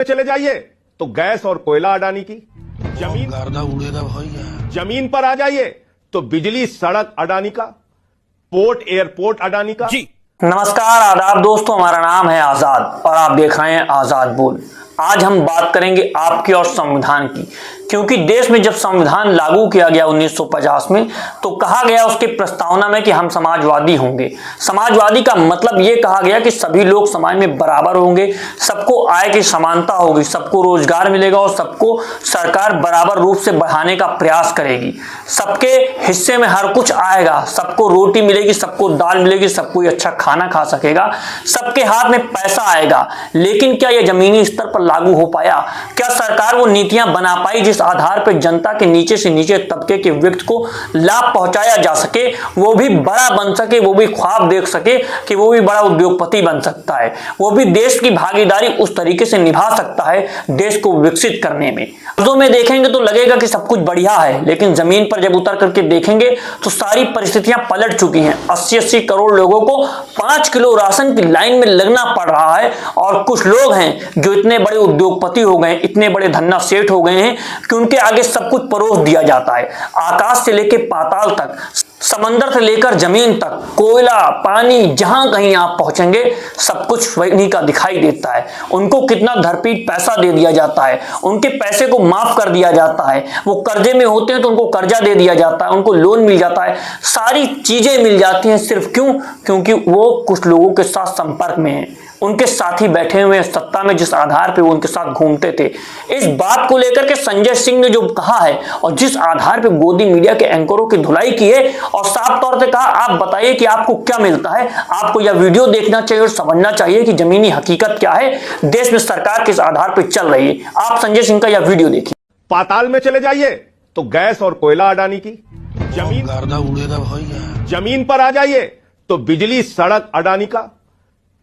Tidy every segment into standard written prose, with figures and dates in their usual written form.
चले जाइए तो गैस और कोयला अडानी की, जमीन गर्दा उड़ेगा भैया। जमीन पर आ जाइए तो बिजली सड़क अडानी का, पोर्ट एयरपोर्ट अडानी का। जी नमस्कार आदाब दोस्तों, हमारा नाम है आजाद और आप देख रहे हैं आजाद बोल। आज हम बात करेंगे आपकी और संविधान की, क्योंकि देश में जब संविधान लागू किया गया 1950 में तो कहा गया उसके प्रस्तावना में कि हम समाजवादी होंगे। समाजवादी का मतलब ये कहा गया कि सभी लोग समाज में बराबर होंगे, सबको आय की समानता होगी, सबको रोजगार मिलेगा और सबको सरकार बराबर रूप से बढ़ाने का प्रयास करेगी। सबके हिस्से में हर कुछ आएगा, सबको रोटी मिलेगी, सबको दाल मिलेगी, सब कोई अच्छा खाना खा सकेगा, सबके हाथ में पैसा आएगा। लेकिन क्या यह जमीनी स्तर पर लागू हो पाया? क्या सरकार वो नीतियां बना पाई जिस आधार पर जनता के नीचे से नीचे तबके के व्यक्ति को लाभ पहुंचाया जा सके, वो भी बड़ा बन सके, वो भी ख्वाब देख सके कि वो भी बड़ा उद्योगपति बन सकता है, वो भी देश की भागीदारी उस तरीके से निभा सकता है देश को विकसित करने में। शब्दों में देखेंगे तो लगेगा कि सब कुछ बढ़िया है, लेकिन जमीन पर जब उतर करके देखेंगे तो सारी परिस्थितियां पलट चुकी हैं। 80-80 करोड़ लोगों को 5 किलो राशन की लाइन में लगना पड़ रहा है और कुछ लोग हैं जो इतने बड़े उद्योगपति हो गए, इतने बड़े धन्ना सेठ हो गए हैं कि उनके आगे सब कुछ परोस दिया जाता है। आकाश से लेकर पाताल तक, समंदर से लेकर जमीन तक, कोयला पानी जहां कहीं आप पहुंचेंगे सब कुछ वही का दिखाई देता है। उनको कितना धरपीट पैसा दे दिया जाता है, उनके पैसे को माफ कर दिया जाता है, वो कर्जे में होते हैं तो उनको कर्जा दे दिया जाता है, उनको लोन मिल जाता है, सारी चीजें मिल जाती हैं। सिर्फ क्यों? क्योंकि वो कुछ लोगों के साथ संपर्क में है, उनके साथी बैठे हुए हैं सत्ता में, जिस आधार पे वो उनके साथ घूमते थे। इस बात को लेकर के संजय सिंह ने जो कहा है और जिस आधार पे गोदी मीडिया के एंकरों की धुलाई की है और साफ तौर पे कहा, आप बताइए कि आपको क्या मिलता है। आपको यह वीडियो देखना चाहिए और समझना चाहिए कि जमीनी हकीकत क्या है, देश में सरकार किस आधार पर चल रही है। आप संजय सिंह का यह वीडियो देखिए। पाताल में चले जाइए तो गैस और कोयला अडानी की, जमीन गर्दा उड़ेगा भैया। जमीन पर आ जाइए तो बिजली सड़क अडानी का,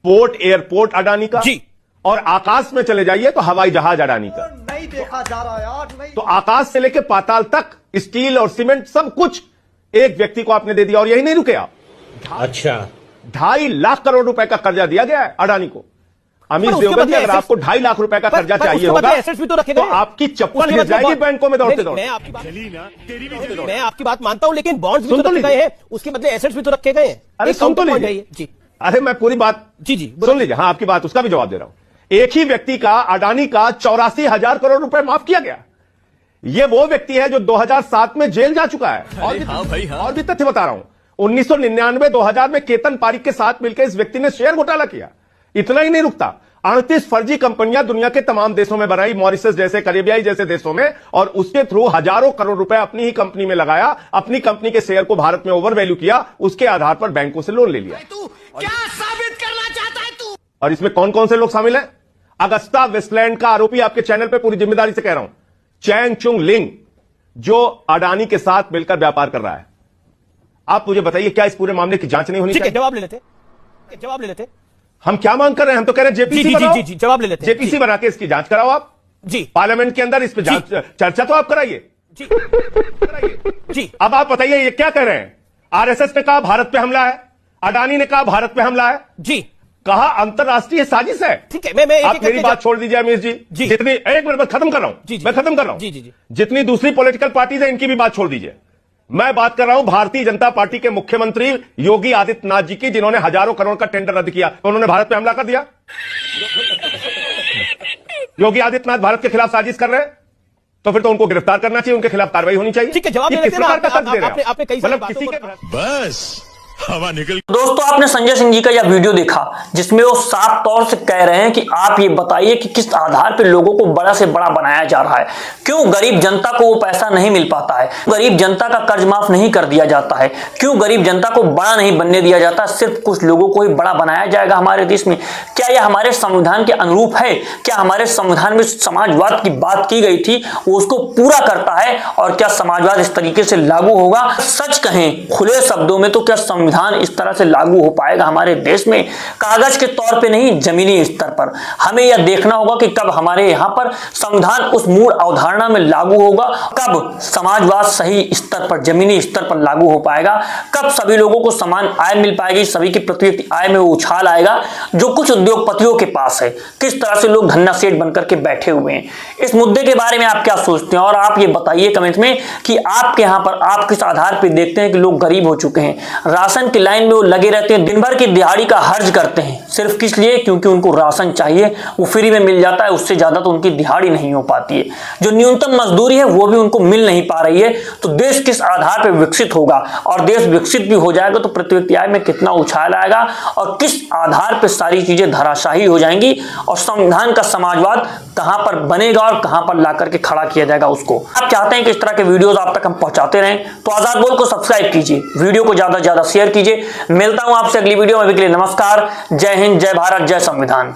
पोर्ट एयरपोर्ट अडानी का, जी। और आकाश में चले जाइए तो हवाई जहाज अडानी का। नहीं देखा जा रहा यार, नहीं। तो आकाश से लेकर पाताल तक स्टील और सीमेंट सब कुछ एक व्यक्ति को आपने दे दिया। और यही नहीं रुके आप, अच्छा 2.5 लाख करोड़ रुपए का कर्जा दिया गया है अडानी को। अमीर देवगन जी, अगर आपको 2.5 लाख रुपए का कर्जा चाहिए होगा एसेट्स भी तो रखे तो गए। आपकी चप्पल हिल जाएगी बैंकों में दौड़ते दौड़ते। मैं आपकी बात मानता हूं, लेकिन बॉन्ड्स भी तो रखे गए हैं, उसके बदले एसेट्स भी तो रखे गए हैं। अरे सुन तो लीजिए जी, अरे मैं पूरी बात जी सुन लीजिए। हाँ, आपकी बात, उसका भी जवाब दे रहा हूं। एक ही व्यक्ति का, अडानी का 84,000 करोड़ रुपए माफ किया गया। ये वो व्यक्ति है जो 2007 में जेल जा चुका है। और भी तथ्य बता रहा हूं। 1999-2000 में केतन पारिक के साथ मिलकर इस व्यक्ति ने शेयर घोटाला किया। इतना ही नहीं रुकता, 38 फर्जी कंपनियां दुनिया के तमाम देशों में बनाई, मॉरिशस जैसे, कैरेबियाई जैसे देशों में, और उसके थ्रू हजारों करोड़ रुपए अपनी ही कंपनी में लगाया, अपनी कंपनी के शेयर को भारत में ओवर वैल्यू किया, उसके आधार पर बैंकों से लोन ले लिया। तू क्या साबित करना चाहता है तू? और इसमें कौन कौन से लोग शामिल हैं? अगस्ता वेस्टलैंड का आरोपी, आपके चैनल पे पूरी जिम्मेदारी से कह रहा हूं, चैंग चुंग लिंग, जो अडानी के साथ मिलकर व्यापार कर रहा है। आप मुझे बताइए, क्या इस पूरे मामले की जांच नहीं होनी चाहिए? जवाब ले लेते। हम क्या मांग कर रहे हैं? हम तो कह रहे हैं जेपीसी बनाओ। जी, जवाब ले लेते हैं। जेपीसी बना के इसकी जांच कराओ आप। जी, पार्लियामेंट के अंदर इस पे जांच, चर्चा तो आप कराइए। जी। अब आप बताइए, ये क्या कह रहे हैं? आरएसएस ने कहा भारत पे हमला है, अडानी ने कहा भारत पे हमला है, जी, कहा अंतरराष्ट्रीय साजिश है। ठीक है, मैं आप मेरी बात छोड़ दीजिए अमीर जी। जी। जितनी, एक मिनट मैं खत्म कर रहा हूं, मैं खत्म कर रहा हूं। जी। जितनी दूसरी पॉलिटिकल पार्टीज है, इनकी भी बात छोड़ दीजिए। मैं बात कर रहा हूं भारतीय जनता पार्टी के मुख्यमंत्री योगी आदित्यनाथ जी की, जिन्होंने हजारों करोड़ का टेंडर रद्द किया। तो उन्होंने भारत पे हमला कर दिया। योगी आदित्यनाथ भारत के खिलाफ साजिश कर रहे हैं, तो फिर तो उनको गिरफ्तार करना चाहिए, उनके खिलाफ कार्रवाई होनी चाहिए। ठीक है, जवाब ये ले किस लेते हैं प्रकार ना। का तर्क दे रहे हैं? आपने कई सारी मतलब बातों किसी के को- बस हवा निकल। दोस्तों, आपने संजय सिंह जी का यह वीडियो देखा जिसमें वो साफ तौर से कह रहे हैं कि आप ये बताइए कि किस आधार पर लोगों को बड़ा से बड़ा बनाया जा रहा है। क्यों गरीब जनता को वो पैसा नहीं मिल पाता है? गरीब जनता का कर्ज माफ नहीं कर दिया जाता है? क्यों गरीब जनता को बड़ा नहीं बनने दिया जाता? सिर्फ कुछ लोगों को ही बड़ा बनाया जाएगा हमारे देश में? क्या यह हमारे संविधान के अनुरूप है? क्या हमारे संविधान में समाजवाद की बात की गई थी वो उसको पूरा करता है? और क्या समाजवाद इस तरीके से लागू होगा? सच कहें खुले शब्दों में तो क्या संविधान इस तरह से लागू हो पाएगा हमारे देश में, कागज के तौर पे नहीं, जमीनी स्तर पर। हमें यह देखना होगा कि कब हमारे यहाँ पर संविधान उस मूल अवधारणा में लागू होगा, कब समाजवाद सही स्तर पर, जमीनी स्तर पर लागू हो पाएगा, कब सभी लोगों को समान आय मिल पाएगी, सभी की प्रति व्यक्ति आय में उछाल आएगा जो कुछ उद्योगपतियों के पास है, किस तरह से लोग धन्ना सेठ बनकर के बैठे हुए हैं। इस मुद्दे के बारे में आप क्या सोचते हैं, और आप ये बताइए कमेंट में कि आपके यहाँ पर आप किस आधार पर देखते हैं कि लोग गरीब हो चुके हैं, राशन की लाइन में वो लगे रहते हैं, दिन भर की दिहाड़ी का हर्ज करते हैं, सिर्फ किस लिए, क्योंकि उनको राशन चाहिए, वो फ्री में मिल जाता है, उससे ज्यादा तो उनकी दिहाड़ी नहीं हो पाती है, जो न्यूनतम मजदूरी है वो भी उनको मिल नहीं पा रही है। तो देश किस आधार पर विकसित होगा, और देश विकसित भी हो जाएगा तो प्रति व्यक्ति आय में कितना उछाल आएगा, और किस आधार पर सारी चीजें धराशायी हो जाएंगी, और संविधान का समाजवाद कहां पर बनेगा और कहां पर ला करके खड़ा किया जाएगा उसको। आप चाहते हैं कि इस तरह के वीडियोस आप तक हम पहुंचाते रहें तो आजाद बोल को सब्सक्राइब कीजिए, वीडियो को ज्यादा से ज्यादा शेयर कीजिए। मिलता हूं आपसे अगली वीडियो में, अभी के लिए नमस्कार, जय हिंद, जय भारत, जय संविधान।